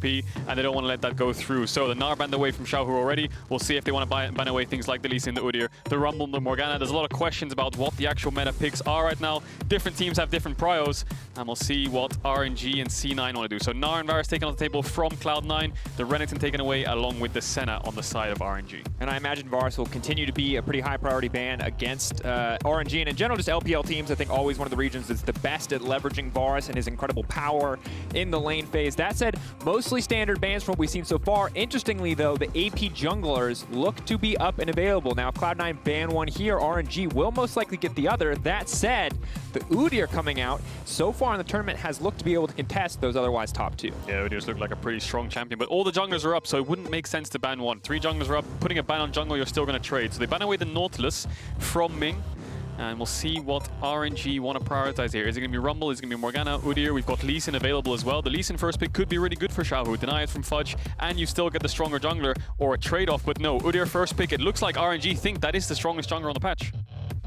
P, and they don't want to let that go through. So the Gnar banned away from Xiaohu already. We'll see if they want to ban away things like the Lee Sin, the Udyr, the Rumble, the Morgana. There's a lot of questions about what the actual meta picks are right now. Different teams have different prios, and we'll see what RNG and C9 want to do. So Gnar and Varus taken on the table from Cloud9, the Renekton taken away along with the Senna on the side of RNG. And I imagine Varus will continue to be a pretty high priority ban against RNG, and in general just LPL teams. I think always one of the regions that's the best at leveraging Varus and his incredible power in the lane phase. That said, mostly standard bans from what we've seen so far. Interestingly though, the AP junglers look to be up and available. Now if Cloud9 ban one here, RNG will most likely get the other. That said, the Udyr coming out so far in the tournament has looked to be able to contest those otherwise top two. Yeah, Udyr's look like a pretty strong champion, but all the junglers are up, so it wouldn't make sense to ban one. 3 junglers are up, putting a ban on jungle, you're still going to trade. So they ban away the Nautilus from Ming, and we'll see what RNG want to prioritize here. Is it going to be Rumble? Is it going to be Morgana, Udyr? We've got Lee Sin available as well. The Lee Sin first pick could be really good for Xiaohu. Deny it from Fudge, and you still get the stronger jungler or a trade-off. But no, Udyr first pick. It looks like RNG think that is the strongest jungler on the patch.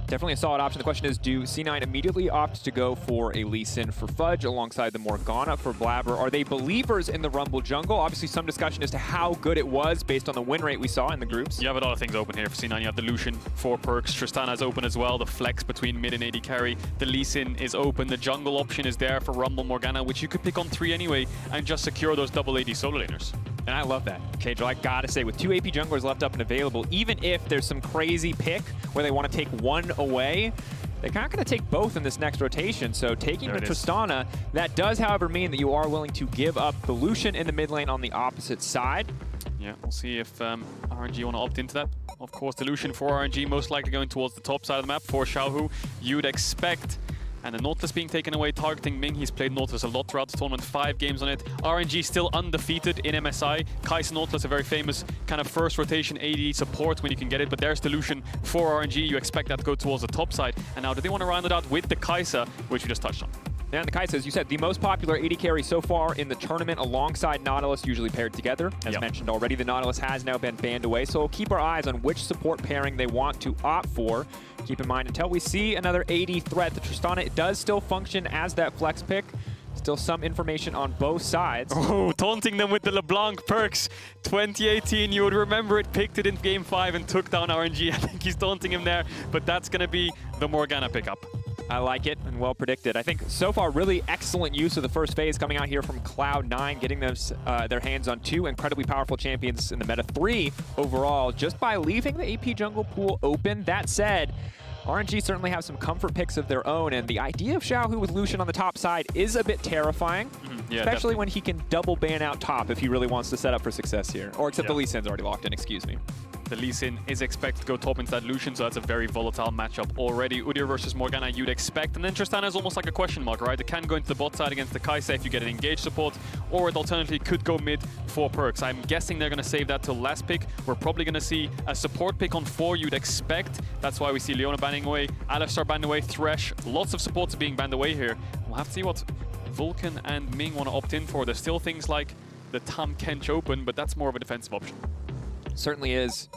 Definitely a solid option. The question is, do C9 immediately opt to go for a Lee Sin for Fudge alongside the Morgana for Blabber? Are they believers in the Rumble jungle? Obviously, some discussion as to how good it was based on the win rate we saw in the groups. You have a lot of things open here for C9. You have the Lucian, 4 perks. Tristana's open as well. The flex between mid and AD carry. The Lee Sin is open. The jungle option is there for Rumble Morgana, which you could pick on 3 anyway and just secure those double AD solo laners. And I love that. Cajal, I gotta say, with 2 AP junglers left up and available, even if there's some crazy pick where they want to take one away, they're not going to take both in this next rotation. So taking the Tristana, that does, however, mean that you are willing to give up the Lucian in the mid lane on the opposite side. Yeah, we'll see if RNG want to opt into that. Of course, the Lucian for RNG most likely going towards the top side of the map for Xiaohu. You'd expect. And the Nautilus being taken away, targeting Ming. He's played Nautilus a lot throughout the tournament, 5 games on it. RNG still undefeated in MSI. Kai'Sa Nautilus, a very famous kind of first rotation AD support when you can get it, but there's the Lucian for RNG. You expect that to go towards the top side. And now do they want to round it out with the Kai'Sa, which we just touched on? And the Kai'Sa, as you said, the most popular AD carry so far in the tournament alongside Nautilus, usually paired together. As mentioned already, the Nautilus has now been banned away, so we'll keep our eyes on which support pairing they want to opt for. Keep in mind, until we see another AD threat, the Tristana, it does still function as that flex pick. Still some information on both sides. Oh, taunting them with the LeBlanc perks. 2018, you would remember it, picked it in Game 5 and took down RNG. I think he's taunting him there, but that's going to be the Morgana pickup. I like it, and well predicted. I think so far really excellent use of the first phase coming out here from Cloud9, getting them, their hands on 2 incredibly powerful champions in the meta, 3 overall, just by leaving the AP jungle pool open. That said, RNG certainly have some comfort picks of their own, and the idea of Xiaohu with Lucian on the top side is a bit terrifying, yeah, especially when he can double ban out top if he really wants to set up for success here. Or except the Lee Sin's already locked in, excuse me. The Lee Sin is expected to go top into that Lucian, so that's a very volatile matchup already. Udyr versus Morgana, you'd expect. And then Tristana is almost like a question mark, right? It can go into the bot side against the Kai'Sa if you get an engaged support, or it alternatively could go mid for perks. I'm guessing they're going to save that till last pick. We're probably going to see a support pick on 4, you'd expect. That's why we see Leona banning away, Alistar banned away, Thresh. Lots of supports are being banned away here. We'll have to see what Vulcan and Ming want to opt in for. There's still things like the Tam Kench open, but that's more of a defensive option. Certainly is.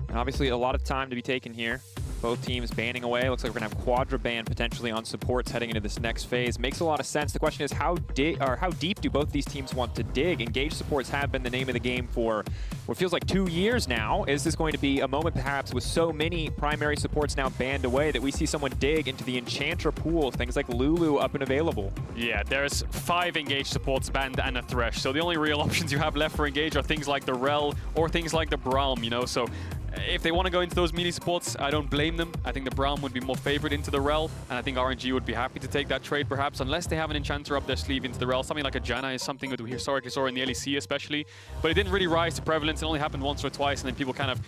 And obviously a lot of time to be taken here. Both teams banning away. Looks like we're going to have Quadra ban potentially on supports heading into this next phase. Makes a lot of sense. The question is how deep do both these teams want to dig? Engaged supports have been the name of the game for what feels like 2 years now. Is this going to be a moment perhaps with so many primary supports now banned away that we see someone dig into the Enchanter pool, things like Lulu up and available? Yeah, there's 5 engaged supports banned and a Thresh. So the only real options you have left for engage are things like the Rel or things like the Braum, you know, so if they want to go into those melee supports, I don't blame them. I think the Braum would be more favored into the Rel, and I think RNG would be happy to take that trade perhaps, unless they have an Enchanter up their sleeve into the Rel. Something like a Janna is something that we historically saw in the LEC especially, but it didn't really rise to prevalence. It only happened once or twice, and then people kind of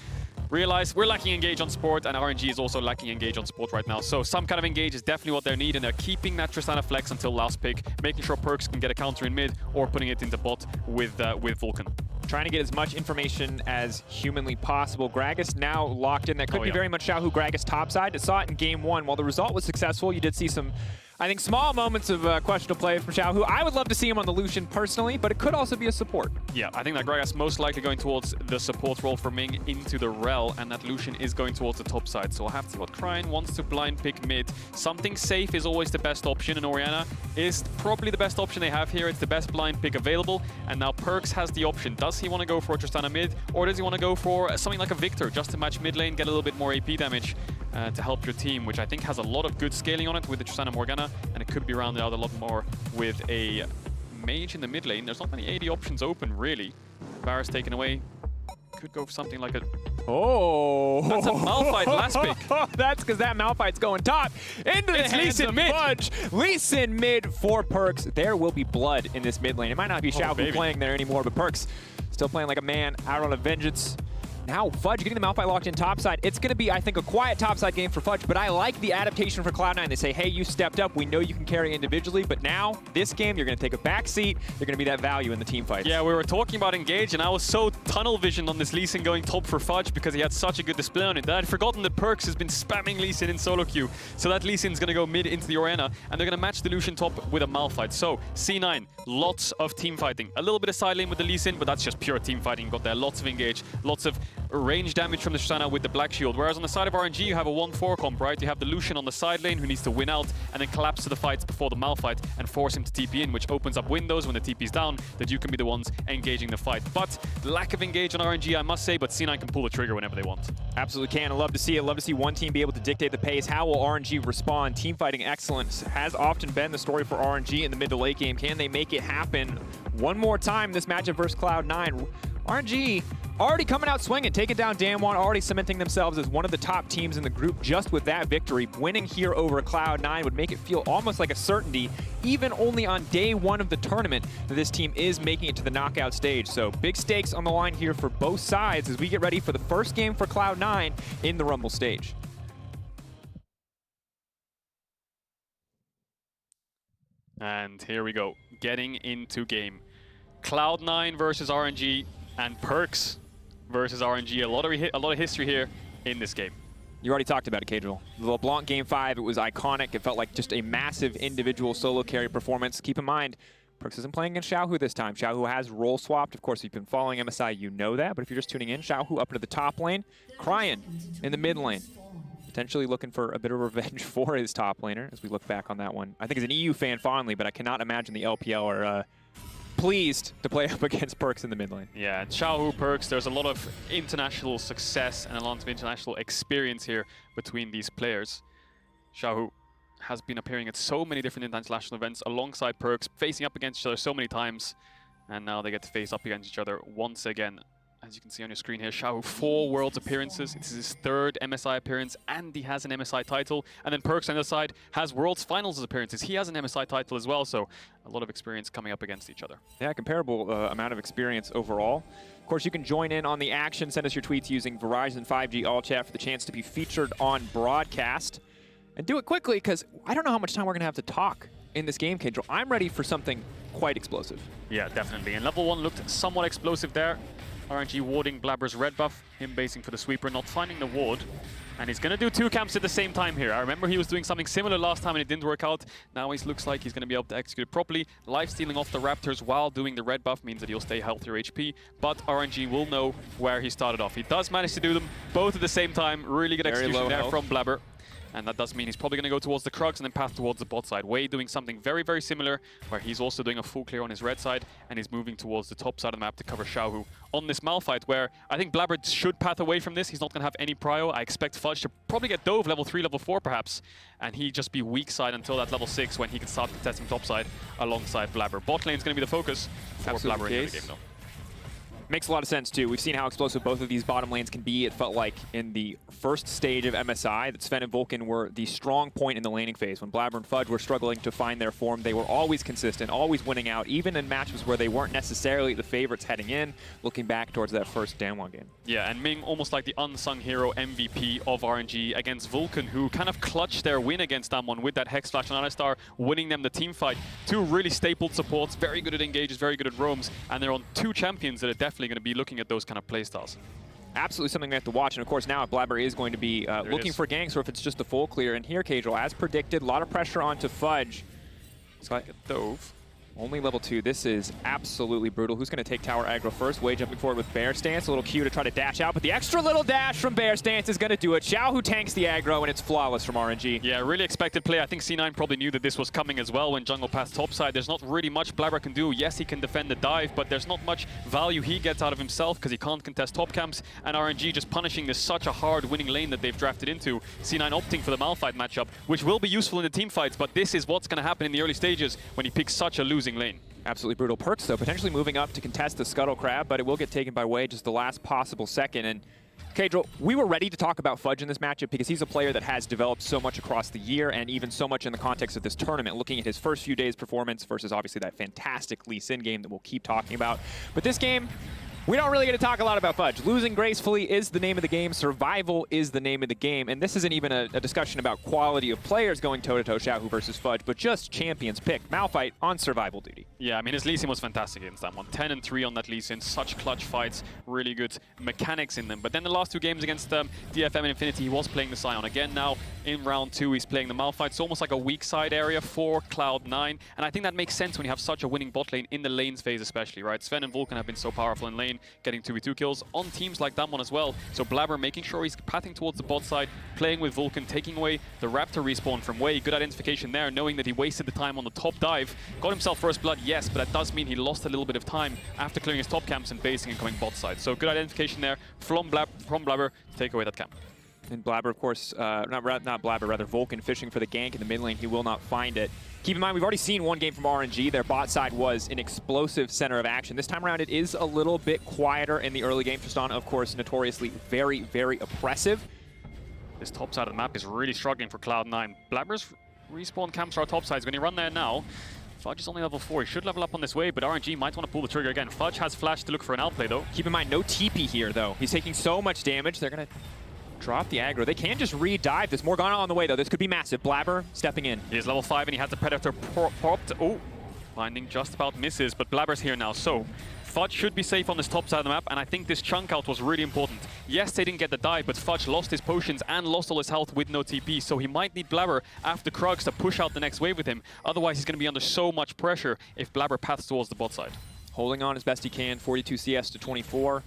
realize we're lacking engage on support, and RNG is also lacking engage on support right now. So some kind of engage is definitely what they need, and they're keeping that Tristana flex until last pick, making sure perks can get a counter in mid, or putting it into bot with Vulcan. Trying to get as much information as humanly possible. Gragas now locked in. That could be very much Xiaohu Gragas topside. I saw it in Game 1. While the result was successful, you did see some I think small moments of questionable play from Xiao, who I would love to see him on the Lucian personally, but it could also be a support. Yeah, I think that Gragas most likely going towards the support role for Ming into the Rel, and that Lucian is going towards the top side. So we'll have to see what Cryin wants to blind pick mid. Something safe is always the best option, and Orianna is probably the best option they have here. It's the best blind pick available, and now Perkz has the option. Does he want to go for a Tristana mid, or does he want to go for something like a Victor, just to match mid lane, get a little bit more AP damage to help your team, which I think has a lot of good scaling on it with the Tristana Morgana, and it could be rounded out a lot more with a mage in the mid lane. There's not many AD options open, really. Varus taken away. Could go for something like a... Oh! That's a Malphite last pick. That's because that Malphite's going top into the hands of Fudge. Lee Sin mid for Perkz. There will be blood in this mid lane. It might not be Xiao playing there anymore, but Perkz still playing like a man out on a vengeance. Now Fudge getting the Malphite locked in topside. It's going to be, I think, a quiet topside game for Fudge, but I like the adaptation for Cloud9. They say, hey, you stepped up. We know you can carry individually, but now, this game, you're going to take a back seat. You're going to be that value in the team fights. Yeah, we were talking about Engage, and I was so tunnel visioned on this Lee Sin going top for Fudge because he had such a good display on it that I'd forgotten that Perkz has been spamming Lee Sin in solo queue. So that Lee Sin's going to go mid into the Orianna, and they're going to match the Lucian top with a Malphite. So, C9, lots of team fighting. A little bit of side lane with the Lee Sin, but that's just pure team fighting. You've got there lots of Engage, lots of range damage from the Tristana with the Black Shield. Whereas on the side of RNG, you have a 1-4 comp, right? You have the Lucian on the side lane who needs to win out and then collapse to the fights before the Malphite and force him to TP in, which opens up windows when the TP's down that you can be the ones engaging the fight. But lack of engage on RNG, I must say, but C9 can pull the trigger whenever they want. Absolutely can. I love to see it. Love to see one team be able to dictate the pace. How will RNG respond? Team fighting excellence has often been the story for RNG in the mid to late game. Can they make it happen one more time this matchup versus Cloud9? RNG already coming out swinging, taking down Damwon, already cementing themselves as one of the top teams in the group just with that victory. Winning here over Cloud9 would make it feel almost like a certainty, even only on day one of the tournament, that this team is making it to the knockout stage. So big stakes on the line here for both sides as we get ready for the first game for Cloud9 in the Rumble stage. And here we go, getting into game. Cloud9 versus RNG and Perkz versus RNG. A lot of history here in this game. You already talked about it, Cadril. The LeBlanc Game 5, it was iconic. It felt like just a massive individual solo carry performance. Keep in mind, Perkz isn't playing against Xiaohu this time. Xiaohu has role swapped. Of course, if you've been following MSI, you know that. But if you're just tuning in, Xiaohu up into the top lane, Cryin in the mid lane. Potentially looking for a bit of revenge for his top laner as we look back on that one. I think as an EU fan fondly, but I cannot imagine the LPL are pleased to play up against Perkz in the mid lane. Yeah, and Xiaohu, Perkz, there's a lot of international success and a lot of international experience here between these players. Xiaohu has been appearing at so many different international events alongside Perkz, facing up against each other so many times, and now they get to face up against each other once again. As you can see on your screen here, Xiaohu, 4 Worlds appearances. This is his 3rd MSI appearance, and he has an MSI title. And then Perkz on the other side has Worlds Finals appearances. He has an MSI title as well, so a lot of experience coming up against each other. Yeah, comparable amount of experience overall. Of course, you can join in on the action. Send us your tweets using Verizon 5G All Chat for the chance to be featured on broadcast. And do it quickly, because I don't know how much time we're going to have to talk in this game, Kendra. I'm ready for something quite explosive. Yeah, definitely. And level 1 looked somewhat explosive there. RNG warding Blabber's red buff, him basing for the sweeper, not finding the ward. And he's going to do 2 camps at the same time here. I remember he was doing something similar last time and it didn't work out. Now he looks like he's going to be able to execute it properly. Life-stealing off the Raptors while doing the red buff means that he'll stay healthier HP, but RNG will know where he started off. He does manage to do them both at the same time. Really good execution there from Blabber. And that does mean he's probably going to go towards the Krugs and then path towards the bot side. Wei doing something very, very similar, where he's also doing a full clear on his red side, and he's moving towards the top side of the map to cover Xiaohu on this Malphite, where I think Blabber should path away from this. He's not going to have any prio. I expect Fudge to probably get dove level 3, level 4 perhaps, and he just be weak side until that level 6 when he can start contesting top side alongside Blabber. Bot lane's going to be the focus for Blabber in the game, though. Makes a lot of sense, too. We've seen how explosive both of these bottom lanes can be. It felt like in the first stage of MSI that Sven and Vulcan were the strong point in the laning phase. When Blabber and Fudge were struggling to find their form, they were always consistent, always winning out, even in matches where they weren't necessarily the favorites heading in, looking back towards that first Damwon game. Yeah, and Ming almost like the unsung hero MVP of RNG against Vulcan, who kind of clutched their win against Damwon with that Hex Flash on Alistar, winning them the team fight. 2 really stapled supports, very good at engages, very good at roams, and they're on 2 champions that are definitely going to be looking at those kind of playstyles. absolutely something we have to watch. And of course, now Blabber is going to be looking for ganks, or if it's just a full clear. And here, Cajal, as predicted, a lot of pressure onto Fudge. It's like a dove. Only level 2. This is absolutely brutal. Who's going to take tower aggro first? Wei jumping forward with Bear Stance. A little Q to try to dash out, but the extra little dash from Bear Stance is going to do it. Xiaohu tanks the aggro, and it's flawless from RNG. Yeah, really expected play. I think C9 probably knew that this was coming as well when jungle passed topside. There's not really much Blabber can do. Yes, he can defend the dive, but there's not much value he gets out of himself because he can't contest top camps, and RNG just punishing this such a hard winning lane that they've drafted into. C9 opting for the Malphite matchup, which will be useful in the team fights, but this is what's going to happen in the early stages when he picks such a losing lane. Absolutely brutal. Perks, though, potentially moving up to contest the Scuttle Crab, but it will get taken by Wei just the last possible second. And Cajal, we were ready to talk about Fudge in this matchup because he's a player that has developed so much across the year and even so much in the context of this tournament, looking at his first few days' performance versus obviously that fantastic Lee Sin game that we'll keep talking about. But this game, we don't really get to talk a lot about Fudge. Losing gracefully is the name of the game. Survival is the name of the game. And this isn't even a discussion about quality of players going toe-to-toe, Xiaohu versus Fudge, but just champions picked. Malphite on survival duty. Yeah, I mean, his Lee Sin was fantastic against that one. 10 and 3 on that Lee Sin. Such clutch fights, really good mechanics in them. But then the last 2 games against DFM and Infinity, he was playing the Sion. Again, now in round 2, he's playing the Malphite. It's almost like a weak side area for Cloud9. And I think that makes sense when you have such a winning bot lane in the lanes phase especially, right? Sven and Vulcan have been so powerful in lane, getting 2v2 kills on teams like that one as well. So Blabber making sure he's pathing towards the bot side, playing with Vulcan, taking away the Raptor respawn from Wei. Good identification there, knowing that he wasted the time on the top dive. Got himself first blood, yes, but that does mean he lost a little bit of time after clearing his top camps and basing and coming bot side. So good identification there from Blabber to take away that camp. And Blabber, of course, not Blabber, rather Vulcan fishing for the gank in the mid lane. He will not find it. Keep in mind, we've already seen one game from RNG. Their bot side was an explosive center of action. This time around, it is a little bit quieter in the early game. Tristana, of course, notoriously very, very oppressive. This top side of the map is really struggling for Cloud9. Blabber's respawn camps are top sides. When you run there now, Fudge is only level 4. He should level up on this way, but RNG might want to pull the trigger again. Fudge has flash to look for an outplay, though. Keep in mind, no TP here, though. He's taking so much damage. They're going to drop the aggro. They can just re-dive. There's Morgana on the way, though. This could be massive. Blabber stepping in. He is level 5, and he has the Predator popped. Oh, Binding just about misses, but Blabber's here now. So Fudge should be safe on this top side of the map, and I think this chunk out was really important. Yes, they didn't get the dive, but Fudge lost his potions and lost all his health with no TP, so he might need Blabber after Krugs to push out the next wave with him. Otherwise, he's going to be under so much pressure if Blabber paths towards the bot side. Holding on as best he can, 42 CS to 24.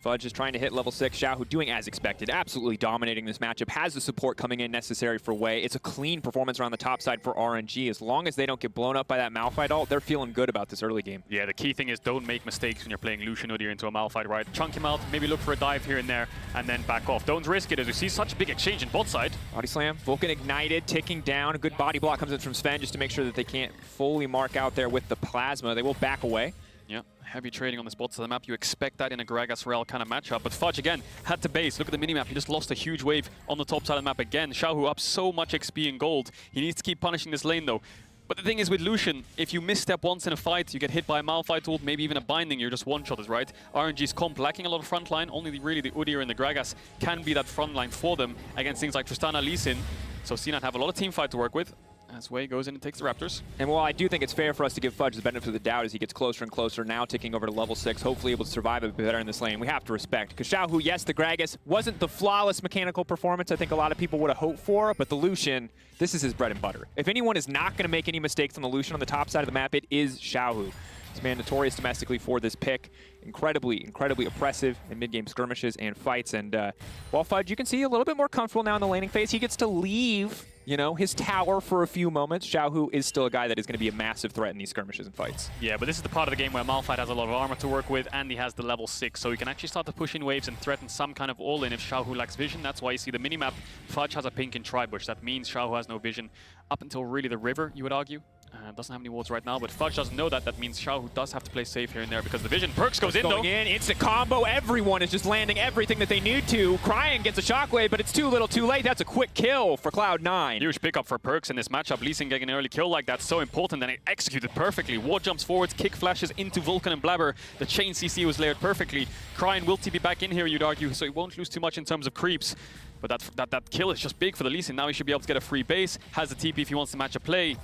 Fudge is trying to hit level 6. Xiaohu doing as expected, absolutely dominating this matchup. Has the support coming in necessary for Wei. It's a clean performance around the top side for RNG. As long as they don't get blown up by that Malphite ult, they're feeling good about this early game. Yeah, the key thing is don't make mistakes when you're playing Lucian Udyr into a Malphite, right? Chunk him out, maybe look for a dive here and there, and then back off. Don't risk it, as we see such a big exchange in bot side. Body slam, Vulcan ignited, ticking down. A good body block comes in from Sven just to make sure that they can't fully mark out there with the plasma. They will back away. Yeah, heavy trading on the spots of the map. You expect that in a Gragas Rel kind of matchup. But Fudge, again, had to base. Look at the minimap. He just lost a huge wave on the top side of the map again. Xiaohu up so much XP and gold. He needs to keep punishing this lane, though. But the thing is with Lucian, if you misstep once in a fight, you get hit by a Malphite ult, maybe even a Binding, you're just one-shotted, right? RNG's comp lacking a lot of frontline. Only really the Udyr and the Gragas can be that frontline for them against things like Tristana, Lee Sin. So C9 have a lot of team fight to work with. As Wei goes in and takes the Raptors. And while I do think it's fair for us to give Fudge the benefit of the doubt as he gets closer and closer, now ticking over to level 6, hopefully able to survive a bit better in this lane, we have to respect. Because Xiaohu, yes, the Gragas wasn't the flawless mechanical performance I think a lot of people would have hoped for, but the Lucian, this is his bread and butter. If anyone is not going to make any mistakes on the Lucian on the top side of the map, it is Xiaohu. This man notorious domestically for this pick. Incredibly, incredibly oppressive in mid-game skirmishes and fights. And while Fudge, you can see a little bit more comfortable now in the laning phase. He gets to leave, you know, his tower for a few moments. Xiaohu is still a guy that is going to be a massive threat in these skirmishes and fights. Yeah, but this is the part of the game where Malphite has a lot of armor to work with, and he has the level 6, so he can actually start to push in waves and threaten some kind of all-in if Xiaohu lacks vision. That's why you see the minimap. Fudge has a pink in Tribush. That means Xiaohu has no vision up until really the river, you would argue. Doesn't have any wards right now, but Fudge doesn't know that. That means Xiaohu does have to play safe here and there because the vision. Perks goes in, though. Instant combo. Everyone is just landing everything that they need to. Crying gets a shockwave, but it's too little too late. That's a quick kill for Cloud9. Huge pickup for Perks in this matchup. Lee Sin getting an early kill like that's so important, and it executed perfectly. Ward jumps forwards, kick flashes into Vulcan and Blabber. The chain CC was layered perfectly. Crying will TP back in here, you'd argue, so he won't lose too much in terms of creeps. But that kill is just big for the Lee Sin. Now he should be able to get a free base. Has the TP if he wants to match a play.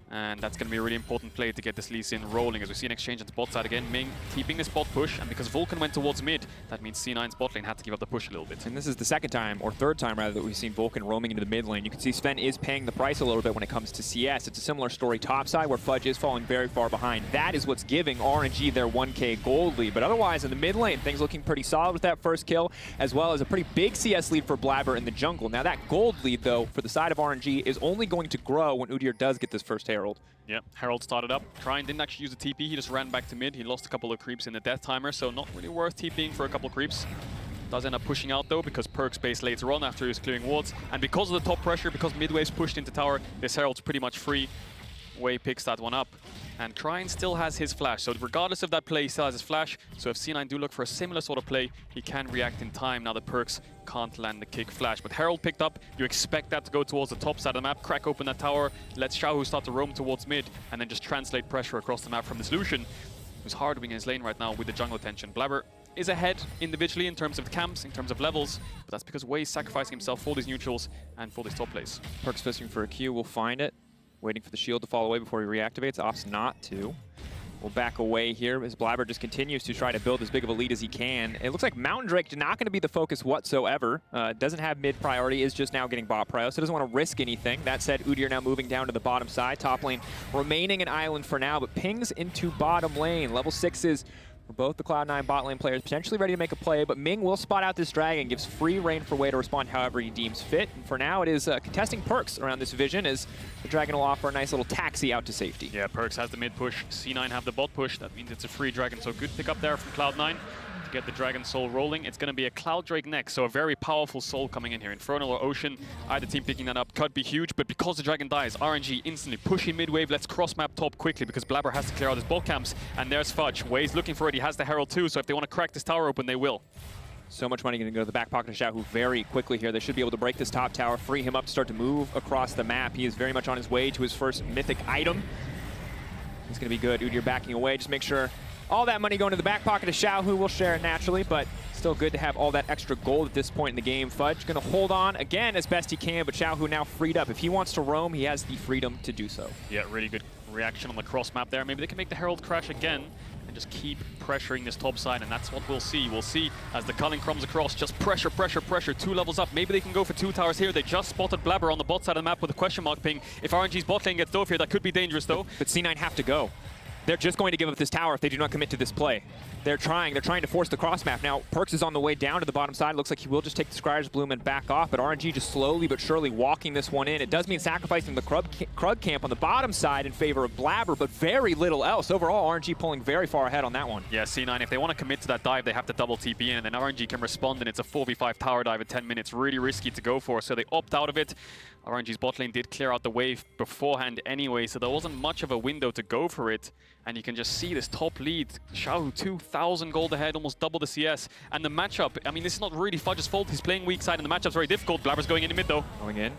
And that's going to be a really important play to get this Lee Sin rolling, as we see an exchange on the bot side again. Ming keeping this bot push, and because Vulcan went towards mid, that means C9's bot lane had to give up the push a little bit. And this is the second time, or third time rather, that we've seen Vulcan roaming into the mid lane. You can see Sven is paying the price a little bit when it comes to CS. It's a similar story topside, where Fudge is falling very far behind. That is what's giving RNG their 1K gold lead. But otherwise, in the mid lane, things looking pretty solid with that first kill, as well as a pretty big CS lead for Blabber in the jungle. Now that gold lead, though, for the side of RNG is only going to grow when Udyr does get this first Herald. Yep, Herald started up. Cryin didn't actually use a TP, he just ran back to mid. He lost a couple of creeps in the death timer, so not really worth TPing for a couple of creeps. Does end up pushing out though, because Perk's base later on after he was clearing wards. And because of the top pressure, because mid wave's pushed into tower, this Herald's pretty much free. Wei picks that one up. And Cryin still has his flash, so regardless of that play, he still has his flash. So if C9 do look for a similar sort of play, he can react in time now that Perks can't land the kick flash. But Herald picked up, you expect that to go towards the top side of the map, crack open that tower, let Xiaohu start to roam towards mid, and then just translate pressure across the map from this Lucian, who's hard winging his lane right now with the jungle attention. Blabber is ahead individually in terms of the camps, in terms of levels, but that's because Wei's sacrificing himself for these neutrals and for these top plays. Perk's fishing for a Q, we'll find it. Waiting for the shield to fall away before he reactivates. Opts not to. We'll back away here as Blabber just continues to try to build as big of a lead as he can. It looks like Mountain Drake is not going to be the focus whatsoever. Doesn't have mid priority, is just now getting bot prio, so doesn't want to risk anything. That said, Udyr now moving down to the bottom side. Top lane remaining an island for now, but pings into bottom lane. Level 6s for both the Cloud9 bot lane players, potentially ready to make a play, but Ming will spot out this dragon, gives free reign for Wei to respond however he deems fit. And for now, it is contesting Perks around this vision, as the dragon will offer a nice little taxi out to safety. Yeah, Perks has the mid push, C9 have the bot push, that means it's a free dragon, so good pick up there from Cloud9 to get the Dragon Soul rolling. It's going to be a Cloud Drake next, so a very powerful soul coming in here. Infernal or Ocean, either team picking that up could be huge, but because the dragon dies, RNG instantly pushing mid wave. Let's cross map top quickly because Blabber has to clear out his bot camps, and there's Fudge. Wei's looking for it, he has the Herald too, so if they want to crack this tower open, they will. So much money going to go to the back pocket of Xiaohu very quickly here. They should be able to break this top tower, free him up to start to move across the map. He is very much on his way to his first mythic item. It's going to be good. Udyr backing away. Just make sure all that money going to the back pocket of Xiaohu. Will share it naturally, but still good to have all that extra gold at this point in the game. Fudge going to hold on again as best he can, but Xiaohu now freed up. If he wants to roam, he has the freedom to do so. Yeah, really good reaction on the cross map there. Maybe they can make the Herald crash again and just keep pressuring this top side, and that's what we'll see. We'll see as the culling crumbs across, just pressure, pressure, pressure, 2 levels up. Maybe they can go for 2 towers here. They just spotted Blabber on the bot side of the map with a question mark ping. If RNG's bot lane gets dove here, that could be dangerous though. But C9 have to go. They're just going to give up this tower if they do not commit to this play. They're trying to force the cross map. Now, Perks is on the way down to the bottom side. Looks like he will just take the Scryer's Bloom and back off, but RNG just slowly but surely walking this one in. It does mean sacrificing the Krug camp on the bottom side in favor of Blabber, but very little else. Overall, RNG pulling very far ahead on that one. Yeah, C9, if they want to commit to that dive, they have to double TP in, and then RNG can respond, and it's a 4v5 tower dive at 10 minutes. Really risky to go for, so they opt out of it. RNG's bot lane did clear out the wave beforehand anyway, so there wasn't much of a window to go for it. And you can just see this top lead. Xiaohu 2,000 gold ahead, almost double the CS. And the matchup, I mean, this is not really Fudge's fault. He's playing weak side, and the matchup's very difficult. Blabber's going in the mid, though. Going in.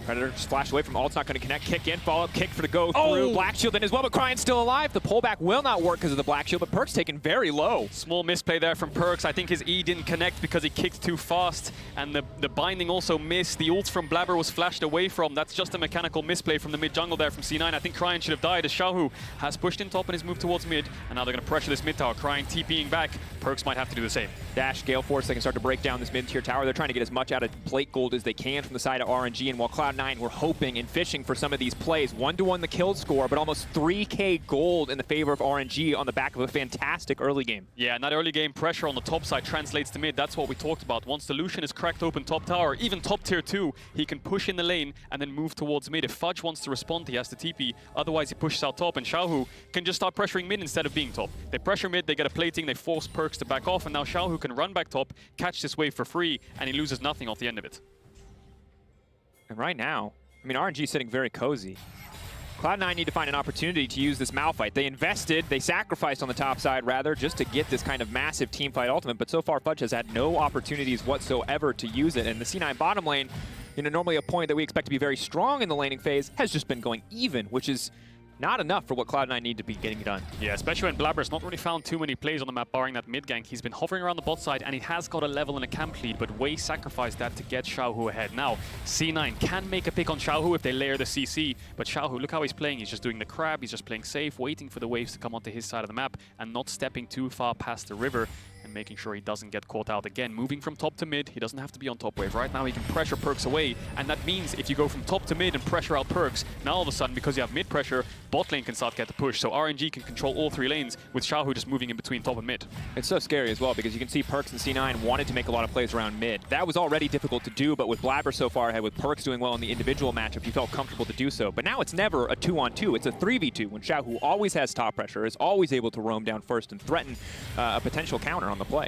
Predator just flashed away from ult's not going to connect. Kick in, follow-up kick for the go through. Black Shield in as well, but Cryin still alive. The pullback will not work because of the Black Shield, but Perk's taken very low. Small misplay there from Perks. I think his E didn't connect because he kicked too fast, and the binding also missed. The ult from Blabber was flashed away from. That's just a mechanical misplay from the mid jungle there from C9. I think Cryin should have died as Xiaohu has pushed in top and has moved towards mid, and now they're going to pressure this mid tower. Cryin TPing back. Perks might have to do the same. Dash, Gale Force, they can start to break down this mid-tier tower. They're trying to get as much out of plate gold as they can from the side of RNG, and while Cloud9 were hoping and fishing for some of these plays, 1-to-1 the kill score, but almost 3K gold in the favor of RNG on the back of a fantastic early game. Yeah, and that early game pressure on the top side translates to mid. That's what we talked about. Once the Lucian is cracked open top tower, even top tier 2, he can push in the lane and then move towards mid. If Fudge wants to respond, he has to TP. Otherwise, he pushes out top, and Xiaohu can just start pressuring mid instead of being top. They pressure mid, they get a plating, they force Perks to back off, and now Xiaohu can run back top, catch this wave for free, and he loses nothing off the end of it. And right now, I mean, RNG is sitting very cozy. Cloud9 need to find an opportunity to use this Malphite. They invested, they sacrificed on the top side, rather, just to get this kind of massive teamfight ultimate, but so far Fudge has had no opportunities whatsoever to use it, and the C9 bottom lane, you know, normally a point that we expect to be very strong in the laning phase, has just been going even, which is not enough for what Cloud9 need to be getting done. Yeah, especially when Blabber's not really found too many plays on the map, barring that mid gank. He's been hovering around the bot side, and he has got a level and a camp lead, but Wei sacrificed that to get Xiaohu ahead. Now, C9 can make a pick on Xiaohu if they layer the CC, but Xiaohu, look how he's playing. He's just doing the crab, he's just playing safe, waiting for the waves to come onto his side of the map, and not stepping too far past the river, and making sure he doesn't get caught out again. Moving from top to mid, he doesn't have to be on top wave. Right now, he can pressure Perks away, and that means if you go from top to mid and pressure out Perks, now all of a sudden, because you have mid pressure, bot lane can start to get the push. So RNG can control all 3 lanes, with Xiaohu just moving in between top and mid. It's so scary as well, because you can see Perks and C9 wanted to make a lot of plays around mid. That was already difficult to do, but with Blabber so far ahead, with Perks doing well in the individual matchup, he felt comfortable to do so. But now it's never a 2-on-2, it's a 3v2, when Xiaohu always has top pressure, is always able to roam down first and threaten a potential counter on the play.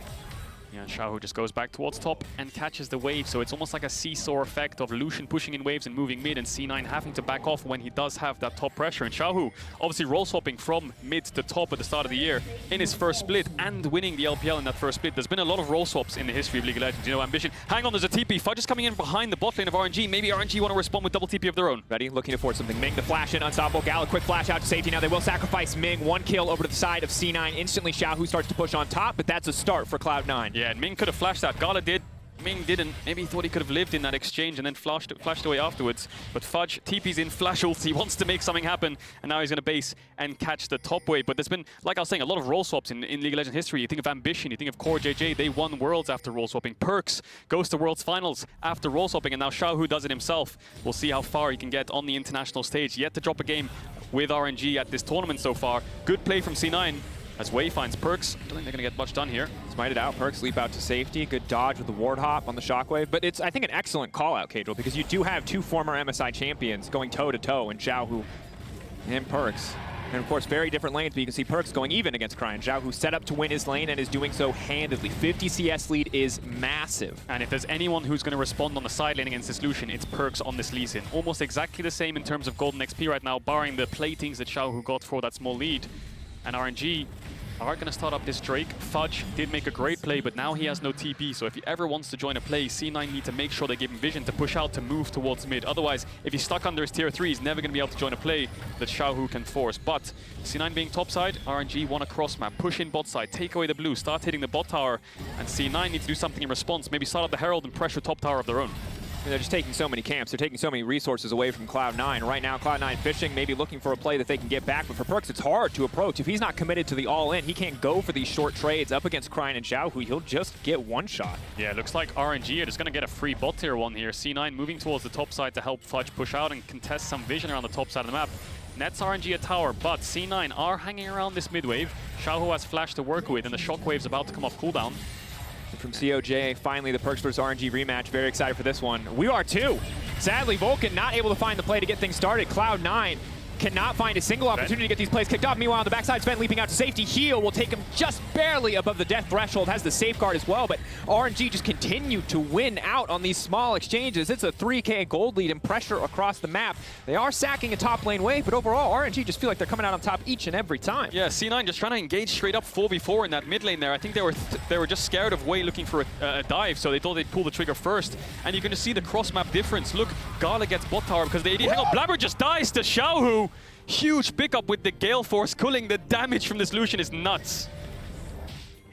Yeah, Xiaohu just goes back towards top and catches the wave, so it's almost like a seesaw effect of Lucian pushing in waves and moving mid, and C9 having to back off when he does have that top pressure. And Xiaohu obviously roll swapping from mid to top at the start of the year in his first split and winning the LPL in that first split. There's been a lot of roll swaps in the history of League of Legends. You know, Ambition, hang on, there's a TP. Fudge is coming in behind the bot lane of RNG. Maybe RNG want to respond with double TP of their own. Ready, looking to force something. Ming the flash in, unstoppable. Gala, quick flash out to safety. Now they will sacrifice Ming. 1 kill over to the side of C9. Instantly, Xiaohu starts to push on top, but that's a start for Cloud9. Yeah, and Ming could have flashed that. Gala did. Ming didn't. Maybe he thought he could have lived in that exchange and then flashed away afterwards. But Fudge TP's in, flash ult. He wants to make something happen, and now he's going to base and catch the top wave. But there's been, like I was saying, a lot of roll swaps in League of Legends history. You think of Ambition, you think of Core JJ. They won Worlds after roll swapping. Perks goes to Worlds Finals after roll swapping, and now Xiaohu does it himself. We'll see how far he can get on the international stage. Yet to drop a game with RNG at this tournament so far. Good play from C9. As Wei finds Perks. I don't think they're going to get much done here. Smite it out, Perks leap out to safety. Good dodge with the ward hop on the shockwave. But it's, I think, an excellent call-out, Cadril, because you do have 2 former MSI champions going toe-to-toe in Xiaohu and Perks. And, of course, very different lanes, but you can see Perks going even against Cryan. Xiaohu set up to win his lane and is doing so handedly. 50 CS lead is massive. And if there's anyone who's going to respond on the side lane against this Lucian, it's Perks on this Lee Sin. Almost exactly the same in terms of golden XP right now, barring the platings that Xiaohu got for that small lead. And RNG are going to start up this Drake. Fudge did make a great play, but now he has no TP, so if he ever wants to join a play, C9 need to make sure they give him vision to push out to move towards mid. Otherwise, if he's stuck under his tier 3, he's never going to be able to join a play that Xiaohu can force. But C9 being topside, RNG want a cross map, push in bot side, take away the blue, start hitting the bot tower, and C9 need to do something in response. Maybe start up the Herald and pressure top tower of their own. They're just taking so many camps. They're taking so many resources away from Cloud9. Right now, Cloud9 fishing, maybe looking for a play that they can get back. But for Perks, it's hard to approach. If he's not committed to the all-in, he can't go for these short trades up against Cryan and Xiaohu. He'll just get one shot. Yeah, it looks like RNG are just going to get a free bot tier 1 here. C9 moving towards the top side to help Fudge push out and contest some vision around the top side of the map. Nets RNG a tower, but C9 are hanging around this mid wave. Xiaohu has flash to work with, and the shockwave's about to come off cooldown. From COJ, finally the Perks vs RNG rematch. Very excited for this one. We are too. Sadly, Vulcan not able to find the play to get things started. Cloud9 cannot find a single opportunity to get these plays kicked off. Meanwhile, on the backside, Sven leaping out to safety. Heal will take him just barely above the death threshold. Has the safeguard as well, but RNG just continue to win out on these small exchanges. It's a 3K gold lead and pressure across the map. They are sacking a top lane wave, but overall, RNG just feel like they're coming out on top each and every time. Yeah, C9 just trying to engage straight up 4v4 in that mid lane there. I think they were just scared of Wei looking for a dive, so they thought they'd pull the trigger first. And you can just see the cross map difference. Look, Gala gets bot tower because the AD. Hang on, Blabber just dies to Xiaohu. Huge pickup with the Gale Force cooling. The damage from this Lucian is nuts.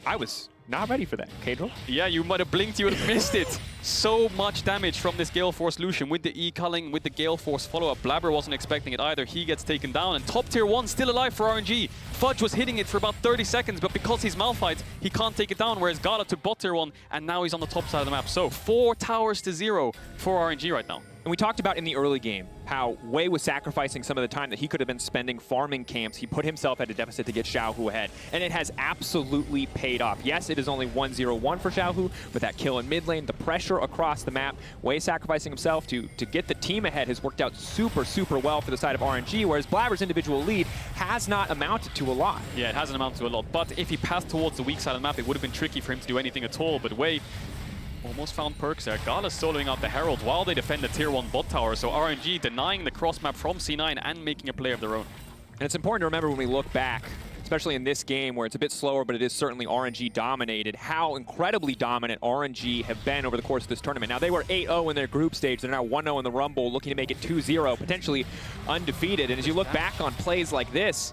I was not ready for that, Cadril. Yeah, you might have blinked, you would have missed it. So much damage from this Gale Force Lucian with the E-culling, with the Gale Force follow-up. Blabber wasn't expecting it either. He gets taken down, and top tier 1 still alive for RNG. Fudge was hitting it for about 30 seconds, but because he's Malphite, he can't take it down, whereas Gala took bot tier 1, and now he's on the top side of the map. So 4 towers to 0 for RNG right now. And we talked about in the early game how Wei was sacrificing some of the time that he could have been spending farming camps. He put himself at a deficit to get Xiaohu ahead, and it has absolutely paid off. Yes, it is only 1-0-1 for Xiaohu, but that kill in mid lane, the pressure across the map, Wei sacrificing himself to get the team ahead has worked out super, super well for the side of RNG, whereas Blabber's individual lead has not amounted to a lot. Yeah, it hasn't amounted to a lot, but if he passed towards the weak side of the map, it would have been tricky for him to do anything at all, but Wei almost found Perks there. Gala soloing out the Herald while they defend the tier 1 bot tower, so RNG denying the cross map from C9 and making a play of their own. And it's important to remember when we look back especially in this game where it's a bit slower, but it is certainly RNG dominated, how incredibly dominant RNG have been over the course of this tournament. Now, they were 8-0 in their group stage. They're now 1-0 in the Rumble, looking to make it 2-0, potentially undefeated. And as you look back on plays like this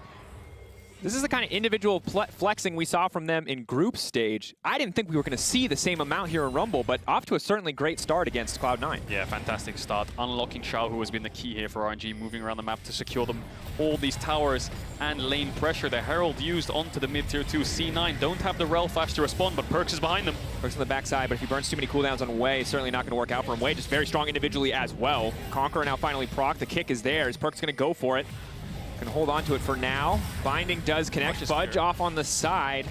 is the kind of individual flexing we saw from them in group stage. I didn't think we were going to see the same amount here in Rumble, but off to a certainly great start against Cloud9. Yeah, fantastic start. Unlocking Xiaohu has been the key here for RNG, moving around the map to secure them all these towers and lane pressure. The Herald used onto the mid-tier 2. C9 don't have the Rel flash to respond, but Perkz is behind them. Perkz on the backside, but if he burns too many cooldowns on Wei, certainly not going to work out for him. Wei just very strong individually as well. Conqueror now finally proc. The kick is there. Is Perkz going to go for it? Going to hold on to it for now. Binding does connect. Fudge off on the side.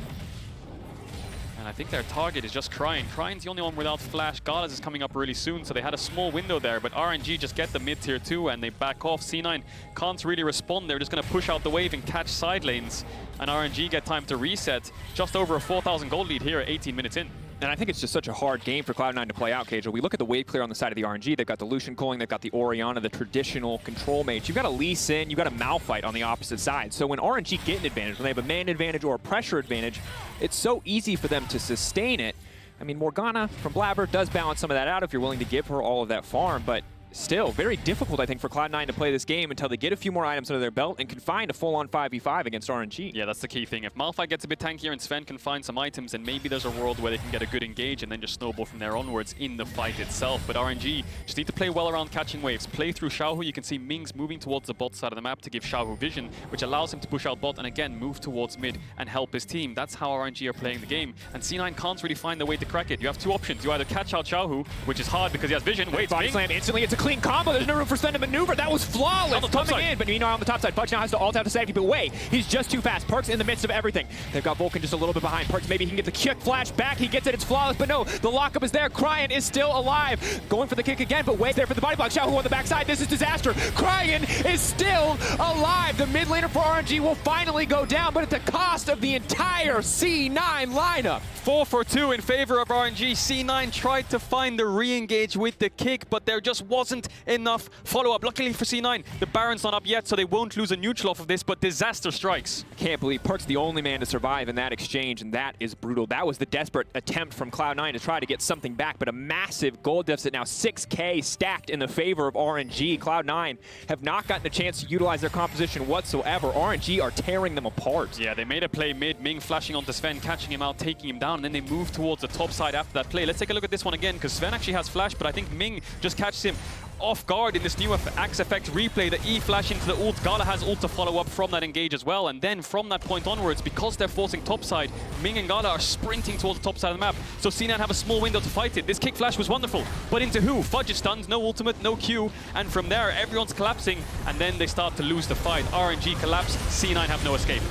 And I think their target is just Cryin. Cryine's the only one without flash. Gala's is coming up really soon, so they had a small window there, but RNG just get the mid-tier 2 and they back off. C9 can't really respond. They're just going to push out the wave and catch side lanes, and RNG get time to reset. Just over a 4,000 gold lead here at 18 minutes in. And I think it's just such a hard game for Cloud9 to play out, Kajal. We look at the wave clear on the side of the RNG. They've got the Lucian calling, they've got the Orianna, the traditional control mage. You've got a Lee Sin, you've got a Malphite on the opposite side. So when RNG get an advantage, when they have a man advantage or a pressure advantage, it's so easy for them to sustain it. I mean, Morgana from Blabber does balance some of that out if you're willing to give her all of that farm, but still very difficult, I think, for Cloud9 to play this game until they get a few more items under their belt and can find a full-on 5v5 against RNG. Yeah, that's the key thing. If Malphite gets a bit tankier and Sven can find some items, then maybe there's a world where they can get a good engage and then just snowball from there onwards in the fight itself. But RNG just need to play well around catching waves. Play through Xiaohu. You can see Ming's moving towards the bot side of the map to give Xiaohu vision, which allows him to push out bot and again move towards mid and help his team. That's how RNG are playing the game. And C9 can't really find the way to crack it. You have two options. You either catch out Xiaohu, which is hard because he has vision. Wait, body slam instantly. It's a clean combo. There's no for Sven to maneuver. That was flawless on the top coming side. in, but meanwhile on the top side, Fudge now has to ult out to save people away. He's just too fast. Perkz in the midst of everything. They've got Vulcan just a little bit behind. Perkz, maybe he can get the kick flash back. He gets it. It's flawless, but no, the lockup is there. Cryin is still alive. Going for the kick again, but Wei there for the body block. Xiaohu on the backside. This is disaster. Cryin is still alive. The mid laner for RNG will finally go down, but at the cost of the entire C9 lineup. 4 for 2 in favor of RNG. C9 tried to find the re-engage with the kick, but there just wasn't enough follow-up. Luckily for C9, the Baron's not up yet, so they won't lose a neutral off of this, but disaster strikes. I can't believe Perkz the only man to survive in that exchange, and that is brutal. That was the desperate attempt from Cloud9 to try to get something back, but a massive gold deficit now, 6K stacked in the favor of RNG. Cloud9 have not gotten a chance to utilize their composition whatsoever. RNG are tearing them apart. Yeah, they made a play mid, Ming flashing onto Sven, catching him out, taking him down, and then they move towards the top side after that play. Let's take a look at this one again, because Sven actually has flash, but I think Ming just catches him off guard in this new Axe Effect replay. The E flash into the ult. Gala has ult to follow up from that engage as well, and then from that point onwards, because they're forcing topside, Ming and Gala are sprinting towards the top side of the map, so C9 have a small window to fight it. This kick flash was wonderful, but into who? Fudge is stunned, no ultimate, no Q, and from there everyone's collapsing, and then they start to lose the fight. RNG collapse, C9 have no escape.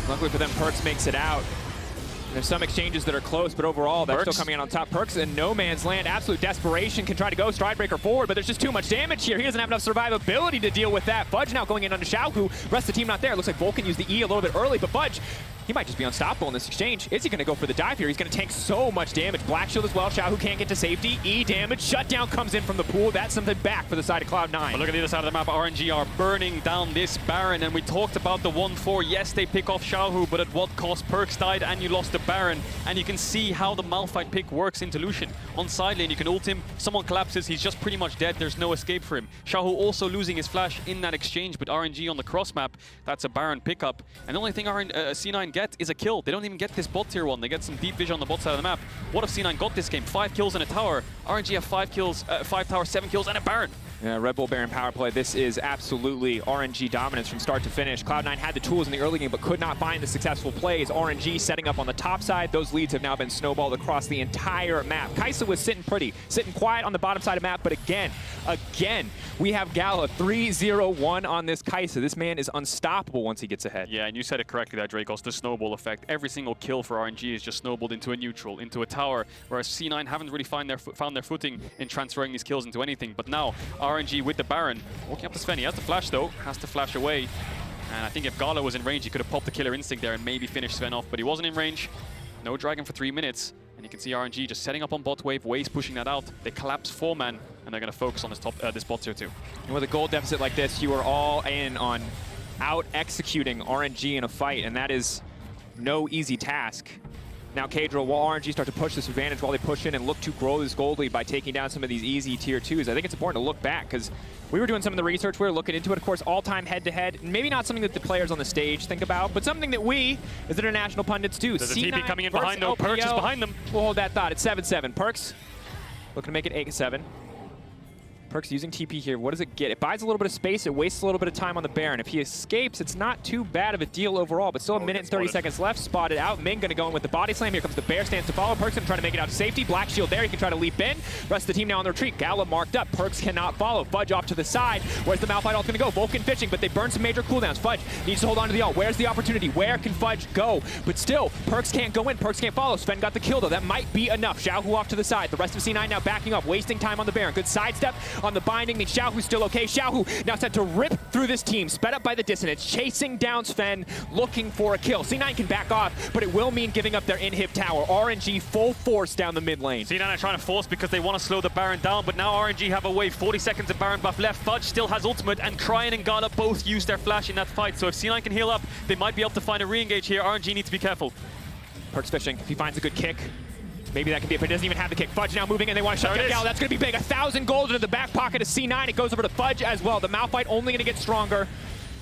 Luckily for them, Perkz makes it out. There's some exchanges that are close, but overall, they're still coming in on top. Perkz in no man's land. Absolute desperation. Can try to go Stridebreaker forward, but there's just too much damage here. He doesn't have enough survivability to deal with that. Fudge now going in onto Xiaohu. Rest of the team not there. Looks like Vulcan used the E a little bit early, but Fudge, he might just be unstoppable in this exchange. Is he going to go for the dive here? He's going to tank so much damage. Black Shield as well. Xiaohu can't get to safety. E damage. Shutdown comes in from the pool. That's something back for the side of Cloud9. But look at the other side of the map. RNG are burning down this Baron, and we talked about the 1-4. Yes, they pick off Xiaohu, but at what cost? Perkz died, and you lost the Baron. And you can see how the Malphite pick works into Lucian. On side lane, you can ult him. Someone collapses. He's just pretty much dead. There's no escape for him. Xiaohu also losing his flash in that exchange, but RNG on the cross map, that's a Baron pickup. And the only thing C9 get is a kill. They don't even get this bot tier 1. They get some deep vision on the bot side of the map. What if C9 got this game? 5 kills and a tower. RNG have 5 kills, 5 towers, 7 kills, and a Baron. Yeah, Red Bull Baron power play. This is absolutely RNG dominance from start to finish. Cloud9 had the tools in the early game, but could not find the successful plays. RNG setting up on the top side. Those leads have now been snowballed across the entire map. Kai'Sa was sitting pretty, sitting quiet on the bottom side of the map, but again, we have Gala 3-0-1 on this Kai'Sa. This man is unstoppable once he gets ahead. Yeah, and you said it correctly there, Dracos, the snowball effect. Every single kill for RNG is just snowballed into a neutral, into a tower, whereas C9 haven't really found their footing in transferring these kills into anything. But now, RNG with the Baron, walking up to Sven. He has the flash though, has to flash away. And I think if Gala was in range, he could have popped the killer instinct there and maybe finished Sven off, but he wasn't in range. No dragon for 3 minutes. And you can see RNG just setting up on bot wave, Wei's pushing that out. They collapse 4-man, and they're going to focus on this bot tier 2. And with a gold deficit like this, you are all in on out-executing RNG in a fight, and that is no easy task. Now Kadra, while RNG start to push this advantage while they push in and look to grow this gold lead by taking down some of these easy tier 2s, I think it's important to look back because we were doing some of the research, we were looking into it, of course, all-time head-to-head. Maybe not something that the players on the stage think about, but something that we, as international pundits, do. There's a TP coming in behind, though. Perkz is behind them. We'll hold that thought. It's 7-7. Perkz looking to make it 8-7. Perkz using TP here. What does it get? It buys a little bit of space. It wastes a little bit of time on the Baron. If he escapes, it's not too bad of a deal overall, but still a minute and 30 seconds left. Spotted out. Ming going to go in with the body slam. Here comes the Bear. Stands to follow. Perkz going to try to make it out to safety. Black shield there. He can try to leap in. Rest of the team now on the retreat. Gala marked up. Perkz cannot follow. Fudge off to the side. Where's the Malphite ult going to go? Vulcan fishing, but they burn some major cooldowns. Fudge needs to hold on to the ult. Where's the opportunity? Where can Fudge go? But still, Perkz can't go in. Perkz can't follow. Sven got the kill, though. That might be enough. Xiaohu off to the side. The rest of C9 now backing up, wasting time on the Baron. Good sidestep on the binding. Xiaohu's still okay. Xiaohu now set to rip through this team, sped up by the dissonance, chasing down Sven, looking for a kill. C9 can back off, but it will mean giving up their inhib tower. RNG full force down the mid lane. C9 are trying to force because they want to slow the Baron down, but now RNG have a wave. 40 seconds of Baron buff left. Fudge still has ultimate, and Cryan and Gala both use their flash in that fight. So if C9 can heal up, they might be able to find a re-engage here. RNG needs to be careful. Perkz fishing. If he finds a good kick, maybe that can be it, but he doesn't even have the kick. Fudge now moving, and they want to shut down Gala. That's going to be big. 1,000 gold into the back pocket of C9. It goes over to Fudge as well. The Malphite only going to get stronger.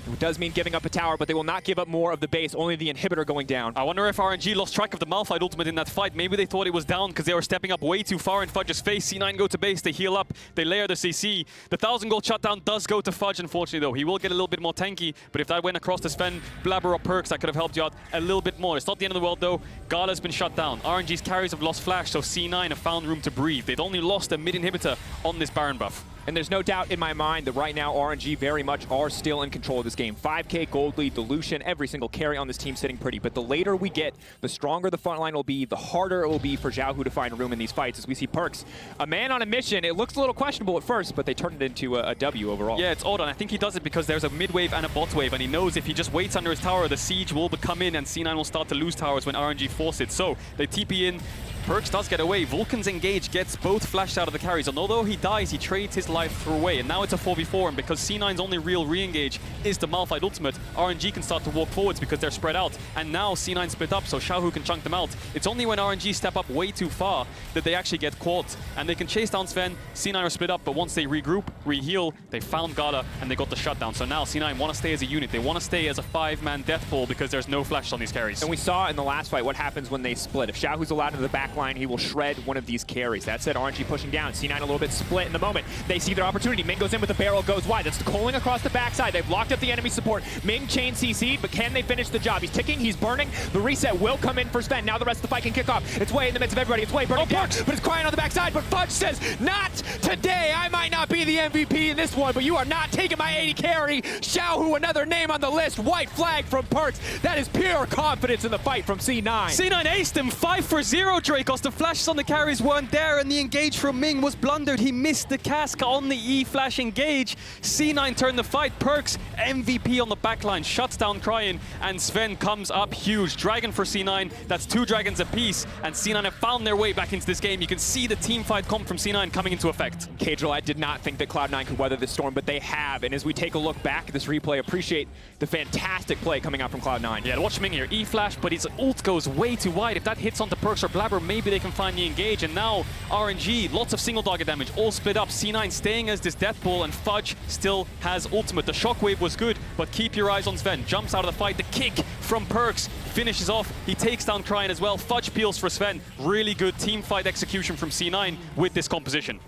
It does mean giving up a tower, but they will not give up more of the base, only the inhibitor going down. I wonder if RNG lost track of the Malphite ultimate in that fight. Maybe they thought it was down because they were stepping up way too far in Fudge's face. C9 go to base, they heal up, they layer the CC. The 1,000 gold shutdown does go to Fudge, unfortunately, though. He will get a little bit more tanky, but if that went across to Sven, Blabber, or Perkz, that could have helped you out a little bit more. It's not the end of the world, though. Gala's been shut down. RNG's carries have lost flash, so C9 have found room to breathe. They've only lost a mid-inhibitor on this Baron buff. And there's no doubt in my mind that right now RNG very much are still in control of this game. 5k gold lead, dilution, every single carry on this team sitting pretty. But the later we get, the stronger the front line will be, the harder it will be for Xiaohu to find room in these fights. As we see Perkz, a man on a mission. It looks a little questionable at first, but they turned it into a W overall. Yeah, it's odd, and I think he does it because there's a mid wave and a bot wave, and he knows if he just waits under his tower, the siege will come in, and C9 will start to lose towers when RNG force it. So they TP in. Perkz does get away. Vulcan's engage gets both flashed out of the carries, and although he dies, he trades his life away, and now it's a 4v4, and because C9's only real re-engage is the Malphite ultimate, RNG can start to walk forwards because they're spread out, and now C9 split up, so Xiaohu can chunk them out. It's only when RNG step up way too far that they actually get caught, and they can chase down Sven. C9 are split up, but once they regroup, re-heal, they found Gala, and they got the shutdown. So now C9 want to stay as a unit. They want to stay as a 5-man death pool because there's no flash on these carries. And we saw in the last fight what happens when they split. If Xiaohu's allowed into the back line, he will shred one of these carries. That said, RNG pushing down. C9 a little bit split in the moment. They see their opportunity. Ming goes in with the barrel, goes wide. That's the Coling across the backside. They've locked up the enemy support. Ming chain CC'd, but can they finish the job? He's ticking, he's burning. The reset will come in for Sven. Now the rest of the fight can kick off. It's way in the midst of everybody. It's way burning down, but it's crying on the backside. But Fudge says, not today. I might not be the MVP in this one, but you are not taking my 80 carry. Xiaohu, another name on the list. White flag from Perkz. That is pure confidence in the fight from C9. C9 aced him. 5-for-0 Dracos. The flashes on the carries weren't there, and the engage from Ming was blundered. He missed the cask on the E-flash engage. C9 turned the fight. Perkz, MVP on the backline, shuts down Cryan, and Sven comes up huge. Dragon for C9. That's 2 dragons apiece, and C9 have found their way back into this game. You can see the team fight come from C9 coming into effect. Kadra, I did not think that Cloud9 could weather this storm, but they have. And as we take a look back at this replay, appreciate the fantastic play coming out from Cloud9. Yeah, watch Ming here. E-flash, but his ult goes way too wide. If that hits onto Perkz or Blabber, maybe they can find the engage. And now RNG, lots of single target damage, all split up. C9 staying as this death pool, and Fudge still has ultimate. The shockwave was good, but keep your eyes on Sven. Jumps out of the fight. The kick from Perkz finishes off. He takes down Cryan as well. Fudge peels for Sven. Really good team fight execution from C9 with this composition.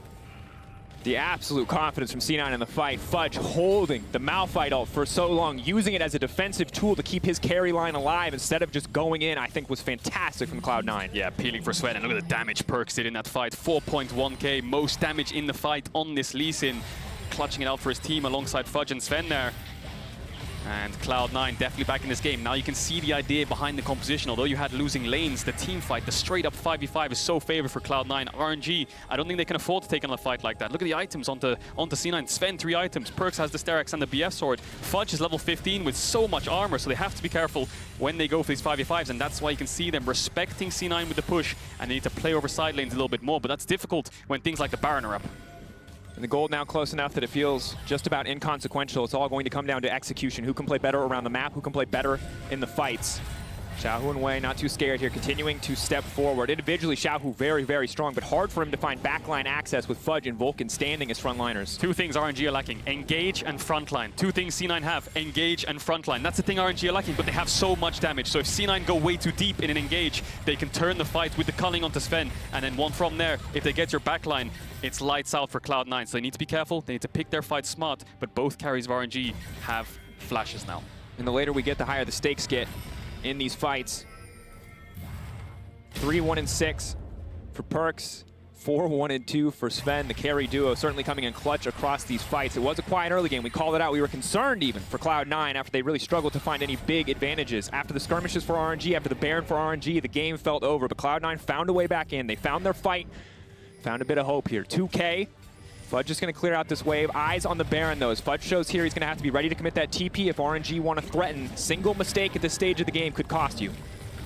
The absolute confidence from C9 in the fight. Fudge holding the Malphite ult for so long, using it as a defensive tool to keep his carry line alive instead of just going in, I think was fantastic from Cloud9. Yeah, peeling for Sven, and look at the damage Perkz did in that fight. 4.1k, most damage in the fight on this Lee Sin. Clutching it out for his team alongside Fudge and Sven there. And Cloud9 definitely back in this game. Now you can see the idea behind the composition. Although you had losing lanes, the team fight, the straight-up 5v5 is so favored for Cloud9. RNG, I don't think they can afford to take on a fight like that. Look at the items onto C9. Sven, 3 items. Perkz has the Sterex and the BF sword. Fudge is level 15 with so much armor, so they have to be careful when they go for these 5v5s, and that's why you can see them respecting C9 with the push, and they need to play over side lanes a little bit more, but that's difficult when things like the Baron are up. And the gold now close enough that it feels just about inconsequential. It's all going to come down to execution. Who can play better around the map? Who can play better in the fights? Xiaohu and Wei not too scared here, continuing to step forward. Individually, Xiaohu very, very strong, but hard for him to find backline access with Fudge and Vulcan standing as frontliners. Two things RNG are lacking, engage and frontline. Two things C9 have, engage and frontline. That's the thing RNG are lacking, but they have so much damage. So if C9 go way too deep in an engage, they can turn the fight with the culling onto Sven, and then one from there, if they get your backline, it's lights out for Cloud9. So they need to be careful, they need to pick their fight smart, but both carries of RNG have flashes now. And the later we get, the higher the stakes get in these fights. 3-1-6 for Perks, 4-1-2 for Sven. The carry duo certainly coming in clutch across these fights. It was a quiet early game. We called it out. We were concerned even for Cloud9 after they really struggled to find any big advantages. After the skirmishes for RNG, after the Baron for RNG, the game felt over. But Cloud9 found a way back in. They found their fight, found a bit of hope here. 2K. Fudge is going to clear out this wave. Eyes on the Baron, though. As Fudge shows here, he's going to have to be ready to commit that TP if RNG want to threaten. Single mistake at this stage of the game could cost you.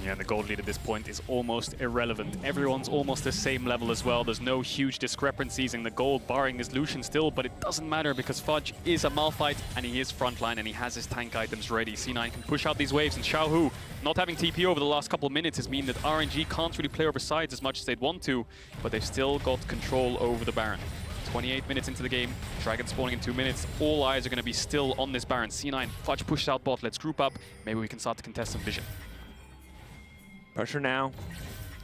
Yeah, the gold lead at this point is almost irrelevant. Everyone's almost the same level as well. There's no huge discrepancies in the gold, barring this Lucian still, but it doesn't matter because Fudge is a Malphite and he is frontline and he has his tank items ready. C9 can push out these waves, and Xiaohu not having TP over the last couple of minutes has mean that RNG can't really play over sides as much as they'd want to, but they've still got control over the Baron. 28 minutes into the game, Dragon spawning in 2 minutes. All eyes are going to be still on this Baron. C9, Fudge pushed out bot. Let's group up. Maybe we can start to contest some vision. Pressure now.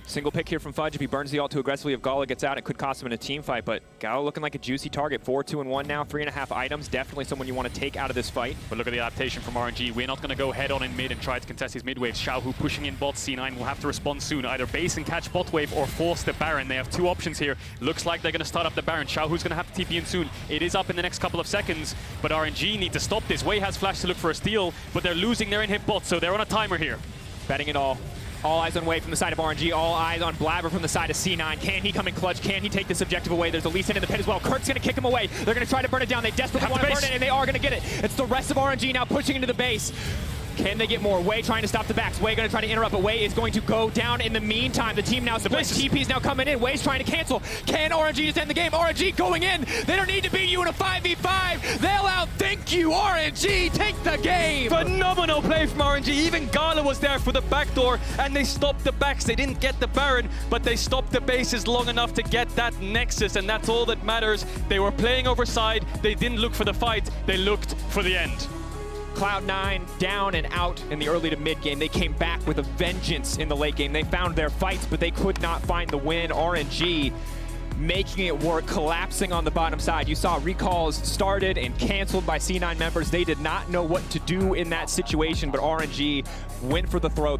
Single pick here from Fudge. If he burns the ult too aggressively, if Gala gets out, it could cost him in a team fight. But Gala looking like a juicy target. 4-2-1 now, 3.5 items. Definitely someone you want to take out of this fight. But look at the adaptation from RNG. We're not going to go head on in mid and try to contest his mid waves. Xiaohu pushing in bot. C9 will have to respond soon. Either base and catch bot wave or force the Baron. They have two options here. Looks like they're going to start up the Baron. Xiaohu's going to have to TP in soon. It is up in the next couple of seconds, but RNG need to stop this. Wei has flash to look for a steal, but they're losing their in-hit bot, so they're on a timer here. Betting it all. All eyes on Wei from the side of RNG, all eyes on Blabber from the side of C9. Can he come in clutch? Can he take this objective away? There's a Lee Sin in the pit as well. Kirk's going to kick him away. They're going to try to burn it down. They desperately want to burn it, and they are going to get it. It's the rest of RNG now pushing into the base. Can they get more? Wei trying to stop the backs. Wei going to try to interrupt, but Wei is going to go down in the meantime. The team now split. TP's now coming in. Wei's trying to cancel. Can RNG just end the game? RNG going in. They don't need to beat you in a 5v5. They'll outthink you. RNG take the game. Phenomenal play from RNG. Even Gala was there for the backdoor, and they stopped the backs. They didn't get the Baron, but they stopped the bases long enough to get that Nexus, and that's all that matters. They were playing over side. They didn't look for the fight. They looked for the end. Cloud9 down and out in the early to mid game. They came back with a vengeance in the late game. They found their fights, but they could not find the win. RNG making it work, collapsing on the bottom side. You saw recalls started and canceled by C9 members. They did not know what to do in that situation, but RNG went for the throat.